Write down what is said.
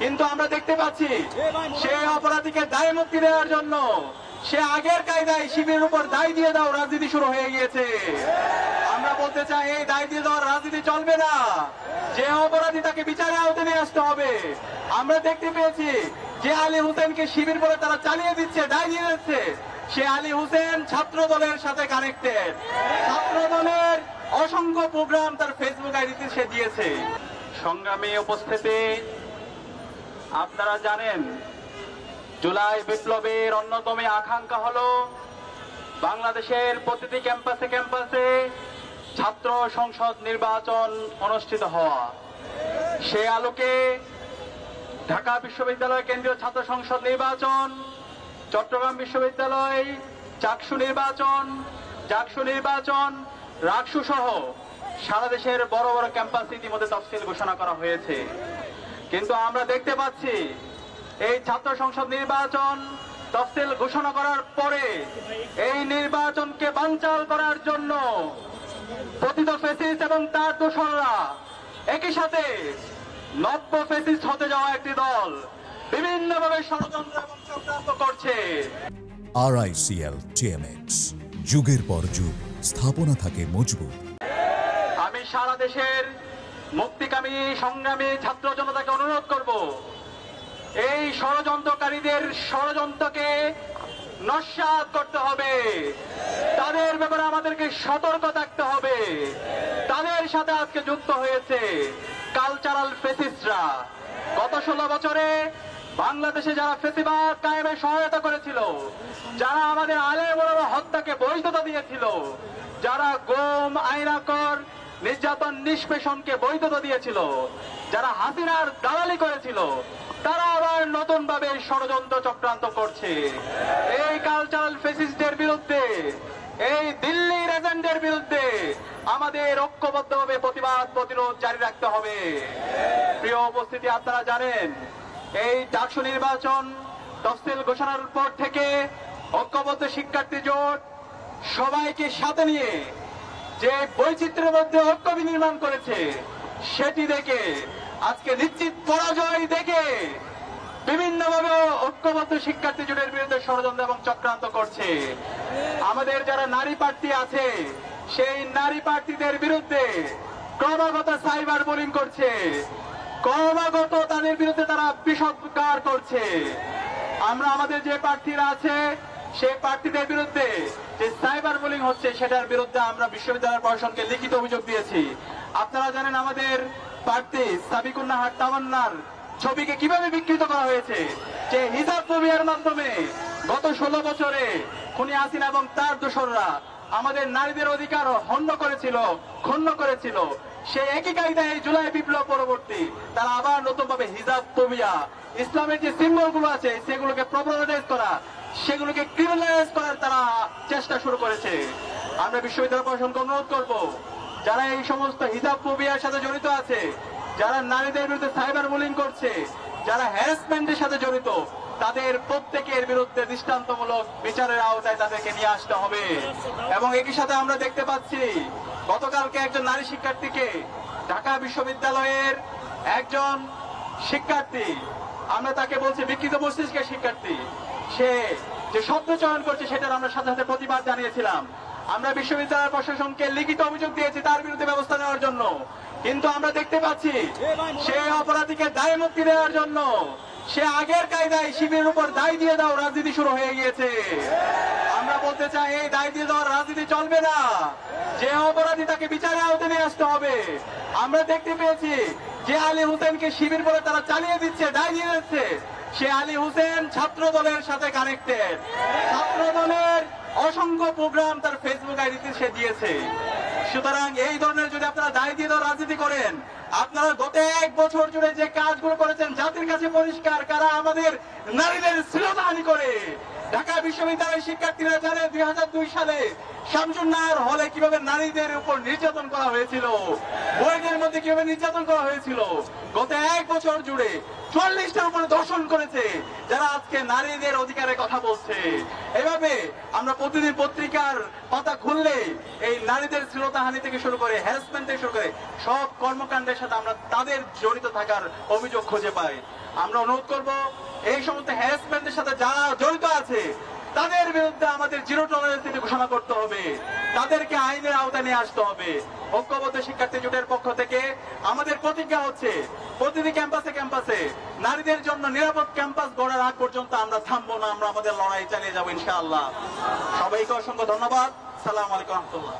কিন্তু আমরা দেখতে পাচ্ছি সেই অপরাধীকে দায় মুক্তি দেওয়ার জন্য সে আগের কায়দায় শিবিরের উপর দায় দিয়ে দাও রাজনীতি শুরু হয়ে গিয়েছে। আমরা বলতে চাই এই দায় দিয়ে দেওয়ার রাজনীতি চলবে না। যে অপরাধী তাকে বিচারে আওতায় নিয়ে আসতে হবে। আমরা দেখতে পেয়েছি যে আলী হোসেনকে শিবির বলে তারা চালিয়ে দিচ্ছে, দায় দিয়ে দিচ্ছে, সে আলী হোসেন ছাত্র দলের সাথে কানেক্টেড। ছাত্র দলের অসংখ্য প্রোগ্রাম তার ফেসবুক আইডিতে সে দিয়েছে। সংগ্রামী উপস্থিতি, আপনারা জানেন জুলাই বিপ্লবের অন্যতম আকাঙ্ক্ষা হলো বাংলাদেশের প্রতিটি ক্যাম্পাসে ক্যাম্পাসে ছাত্র সংসদ নির্বাচন অনুষ্ঠিত হওয়া। সে আলোকে ঢাকা বিশ্ববিদ্যালয় কেন্দ্রীয় ছাত্র সংসদ নির্বাচন, চট্টগ্রাম বিশ্ববিদ্যালয় চাকসু নির্বাচন, রাকসু সহ সারা দেশের বড় বড় ক্যাম্পাসে ইতিমধ্যে তফসিল ঘোষণা করা হয়েছে। কিন্তু আমরা দেখতে পাচ্ছি এই ছাত্র সংসদ নির্বাচন তফসিল ঘোষণা করার পরে এই নির্বাচনকে বানচাল করার জন্য পতিত ফ্যাসিস্ট এবং তার দোসররা একই সাথে নব্য ফ্যাসিস্ট হতে যাওয়া একটি দল বিভিন্নভাবে ষড়যন্ত্র এবং চক্রান্ত করছে। RICL TMX, যুগের পর যুগ স্থাপনা থাকে মজবুত। আমি সারা দেশের মুক্তিকামী সংগ্রামী ছাত্র জনতাকে অনুরোধ করব, এই ষড়যন্ত্রকারীদের ষড়যন্ত্রকে নস্যাৎ করতে হবে। তাদের ব্যাপারে আমাদেরকে সতর্ক থাকতে হবে। তাদের সাথে আজকে যুক্ত হয়েছে কালচারাল ফেসিস্টরা। গত 16 বছরে বাংলাদেশে যারা ফেসিবাদ কায়েমে সহায়তা করেছিল, যারা আমাদের আলেম ওলামা হত্যাকে বৈধতা দিয়েছিল, যারা গুম, আইনাকর, নির্যাতন, নিষ্পেষণকে বৈধতা দিয়েছিল, যারা হাসিনার দালালি করেছিল, তারা আবার নতুন ভাবে ষড়যন্ত্র চক্রান্ত করছে। এই কালচারাল ফেসিস্টদের বিরুদ্ধে, এই দিল্লির এজেন্টের বিরুদ্ধে আমাদের ঐক্যবদ্ধভাবে প্রতিবাদ প্রতিরোধ জারি রাখতে হবে। প্রিয় উপস্থিতি, আপনারা জানেন এই ডাকসু নির্বাচন তফসিল ঘোষণার পর থেকে ঐক্যবদ্ধ শিক্ষার্থী জোট সবাইকে সাথে নিয়ে যে বৈচিত্র্যের মধ্যে ঐক্য বিনির্মাণ করেছে, সেটি দেখে আজকে নিশ্চিত পরাজয় দেখে বিভিন্নভাবে ঐক্যবদ্ধ শিক্ষার্থী জোটের বিরুদ্ধে ষড়যন্ত্র এবং চক্রান্ত করছে। আমাদের যারা নারী প্রার্থী আছে, সেই নারী প্রার্থীদের বিরুদ্ধে ক্রমাগত সাইবার বুলিং করছে, ক্রমাগত তাদের বিরুদ্ধে তারা বিষোদ্গার করছে। আমরা আমাদের যে প্রার্থীরা আছে সেই প্রার্থীদের বিরুদ্ধে যে সাইবার বুলিং হচ্ছে, সেটার বিরুদ্ধে আমরা বিশ্ববিদ্যালয় প্রশাসনকে লিখিত অভিযোগ দিয়েছি। আপনারা জানেন আমাদের প্রার্থী সাবিকুন নাহার তামান্নার ছবিকে কিভাবে বিকৃত করা হয়েছে, যে হিজাব ফোবিয়ার মাধ্যমে গত 16 বছরে খুনি হাসিনা এবং তার দোসররা আমাদের নারীদের অধিকার ক্ষুণ্ণ করেছিল। সেই একই কায়দায় জুলাই বিপ্লব পরবর্তী তারা আবার নতুন ভাবে হিজাব ফোবিয়া, ইসলামের যে সিম্বল গুলো আছে সেগুলোকে প্রবলেমাইজ করা, সেগুলোকে ক্রিমিনালাইজ করার তারা চেষ্টা শুরু করেছে। আমরা বিশ্ববিদ্যালয় প্রশাসনকে অনুরোধ করব, যারা এই সমস্ত হিজাব ফোবিয়ার সাথে জড়িত আছে, যারা নারীদের বিরুদ্ধে সাইবার বুলিং করছে, যারা হ্যারাসমেন্টের সাথে জড়িত, তাদের প্রত্যেকের বিরুদ্ধে দৃষ্টান্তমূলক বিচারের আওতায় তাদেরকে নিয়ে আসতে হবে। এবং একই সাথে আমরা দেখতে পাচ্ছি গতকালকে একজন নারী শিক্ষার্থীকে, ঢাকা বিশ্ববিদ্যালয়ের একজন শিক্ষার্থী, আমরা তাকে বলছি বিকৃত মস্তিষ্কের শিক্ষার্থী, সে যে শব্দ চয়ন করছে সেটার আমরা সাথে সাথে প্রতিবাদ জানিয়েছিলাম। আমরা বিশ্ববিদ্যালয় প্রশাসনকে লিখিত অভিযোগ দিয়েছি তার বিরুদ্ধে ব্যবস্থা নেওয়ার জন্য। কিন্তু আমরা দেখতে পাচ্ছি সেই অপরাধীকে দায় মুক্তি দেওয়ার জন্য সে আগের কায়দায় শিবিরের উপর দায় দিয়ে দাও রাজনীতি শুরু হয়ে গিয়েছে। আমরা বলতে চাই এই দায় দিয়ে দেওয়ার রাজনীতি চলবে না। যে অপরাধী তাকে বিচারে আওতায় নিয়ে আসতে হবে। আমরা দেখতে পেয়েছি যে আলী হোসেনকে শিবির বলে তারা চালিয়ে দিচ্ছে, দায় দিয়ে দিচ্ছে, সে আলী হোসেন ছাত্র দলের সাথে কানেক্টেড। ছাত্র দলের অসংখ্য প্রোগ্রাম তার ফেসবুক আইডিতে সে দিয়েছে। সুতরাং এই ধরনের যদি আপনারা দায় দিয়ে দেওয়ার রাজনীতি করেন, আপনারা গত 1 বছর জুড়ে যে কাজগুলো করেছেন জাতির কাছে পরিষ্কার, কারা আমাদের নারীদের শ্লীলতাহানি করে। ঢাকা বিশ্ববিদ্যালয়ের শিক্ষার্থীরা জানে 2002 সালে শামসুন্নাহর হলে কিভাবে নারীদের উপর নির্যাতন করা হয়েছিল, বইয়ের মধ্যে কিভাবে নির্যাতন করা হয়েছিল। গত 1 বছর জুড়ে 40টার উপরে ধর্ষণ করেছে যারা আজকে নারীদের অধিকারের কথা বলছে। এভাবে আমরা প্রতিদিন পত্রিকার পাতা খুললে এই নারীদের শ্লীলতাহানি থেকে শুরু করে হ্যারাসমেন্ট থেকে শুরু করে সব কর্মকাণ্ডের সাথে আমরা তাদের জড়িত থাকার অভিযোগ খুঁজে পাই। আমরা অনুরোধ করব এই সমস্ত হ্যারাসমেন্টের সাথে যারা জড়িত আছে তাদের বিরুদ্ধে আমাদের জিরো টলারেন্স নীতি ঘোষণা করতে হবে, তাদেরকে আইনের আওতায় নিয়ে আসতে হবে। ঐক্যবদ্ধ শিক্ষার্থী জোটের পক্ষ থেকে আমাদের প্রতিজ্ঞা হচ্ছে প্রতিটি ক্যাম্পাসে ক্যাম্পাসে নারীদের জন্য নিরাপদ ক্যাম্পাস গড়ার আগ পর্যন্ত আমরা থামবো না, আমরা আমাদের লড়াই চালিয়ে যাবো ইনশাআল্লাহ। সবাইকে অসংখ্য ধন্যবাদ। সালাম আলাইকুম রহমতুল্লাহ।